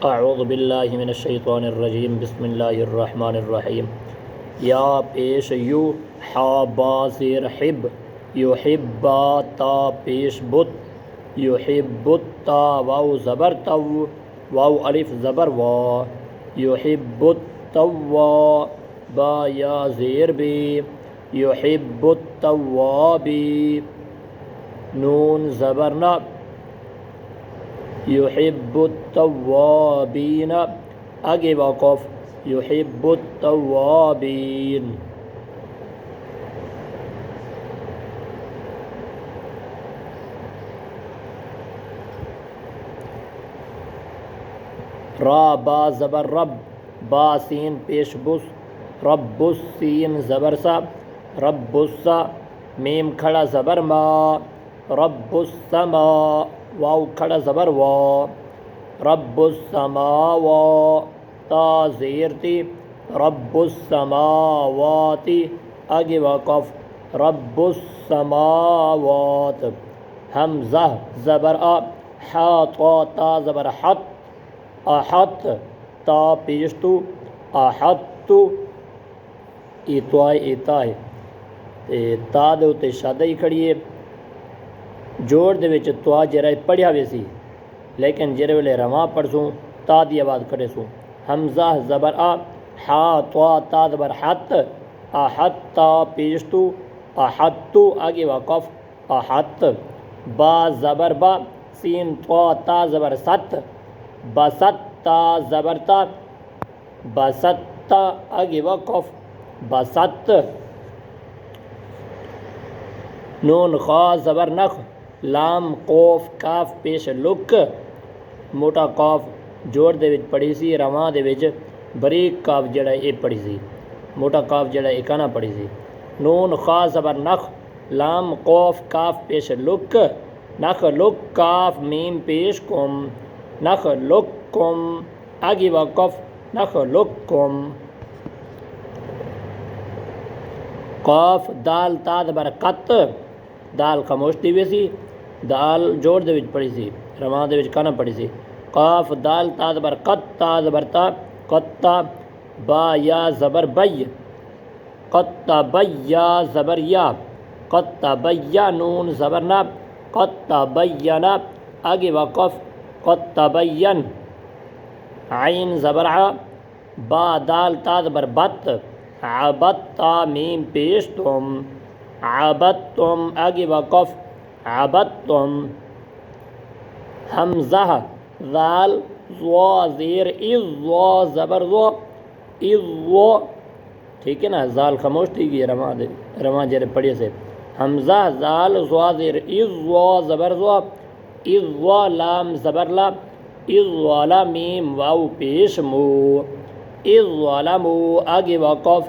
اعوذ باللہ من الشیطان الرجیم بسم اللہ الرحمن الرحیم یا پیش یو حا با زیر حب یحبا تا پیش بت یحبت تا واو زبر تو واو الف زبر وا یحبت توا با یا زیر بی یحبت توابی نون زبر نا یحب التوابین آگے وقف یحب التوابین را با زبر رب با سین پیش بس رب السین زبر سا رب السا میم کھڑا زبر ما رب السما واو کھڑا زبر وا رب السماوات تا زیر تی رب السماوات آگے وقف رب السماوات حمزہ زبر آ حا تا زبر حت احت تا پیشتو احتو ایتوائے ایتائے تا دے اتے شادہ ہی کھڑیے جوڑ دے وچ توا جرائے پڑھیا وے سی لیکن جرے ویلے رواں پڑھسوں تا دی آواز کھڑے سوں حمزہ زبر آ حا توا تا زبر حت احت تا پیشتو احتو آگے وقف احت با زبر با سین توا تا زبر ست بست تا زبر تا بست آگے وقف بست نون خا زبر نخ لام قوف کاف پیش لک موٹا قاف جوڑ دے وچ پڑھی سی رواں دے وچ بریک کاف جڑا اے پڑھی سی موٹا کاف جڑا اے کانا پڑھی سی نون خا زبر نخ لام قوف کاف پیش لک نخ لک کاف میم پیش کم نخ لک کم آگے وقف نخ لک کم قاف دال تا زبر قط دال خاموش دی وی سی دال جوڑ دے وچ پڑھی سی رواں دے وچ کانا پڑھی سی قاف دال تا زبر قط تا زبر تا قطا با یا زبر بی قطا بیا زبر یا قطا بیا نون زبر نا قطا بینا آگے وقف قطا بین عین زبر ع با دال تا زبر بت عبدتا میم پیش تم عبدتم آگے وقف عبدتم حمزہ ذال ضوا زیر اذ ضوا زبر ضوا اذ ضوا ٹھیک ہے نا ذال خاموش تھی گئی رواں جرے پڑھے سے حمزہ ذال ضوا زیر اذ ضوا زبر ضوا اذ ضوا لام زبر لا اذ ضوا میم واو پیش مو اذ ظلموا آگے وقف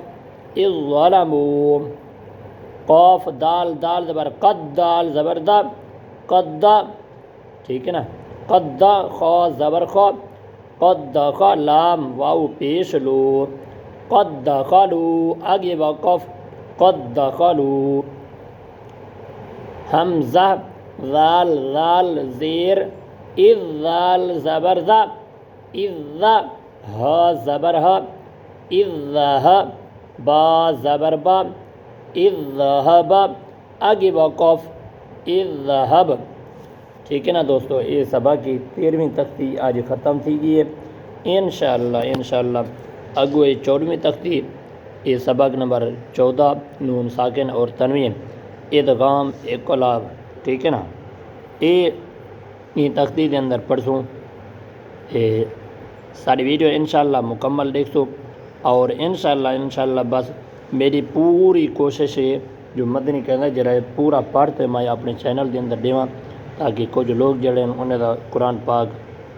اذ ظلموا قاف دال دال زبر قد دال زبر دا قد ٹھیک ہے نا قد خا زبر خا قد خا لام واو پیش لو قد دخلوا آگے وقف قد دخلوا حمزہ ذال ذال زیر اذ ذال زبر ذا اذ ہا زبر ہا اذ ہا با زبر با اذ ذهب آگے وقف اذ ذهب ٹھیک ہے نا دوستو یہ سبق کی 13ویں تختی آج ختم تھی گئی ہے انشاءاللہ اگو 14ویں تختی یہ سبق نمبر 14 نون ساکن اور تنوین ادغام اقلاب ٹھیک ہے نا یہ تختی دے اندر پڑھسوں ساری ویڈیو انشاءاللہ مکمل دیکھسو اور انشاءاللہ بس میری پوری کوشش ہے جو مدنی کہنا جرائے پورا پڑھتے میں اپنے چینل دے اندر دیواں تاکہ کچھ لوگ جڑے انہیں دا قرآن پاک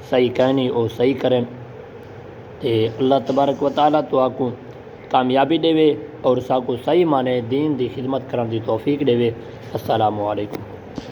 صحیح کہنی اور صحیح کریں تے اللہ تبارک و تعالیٰ تو آکو کامیابی دے وے اور ساکو صحیح معنی دین دی خدمت کرن دی توفیق دے وے السلام علیکم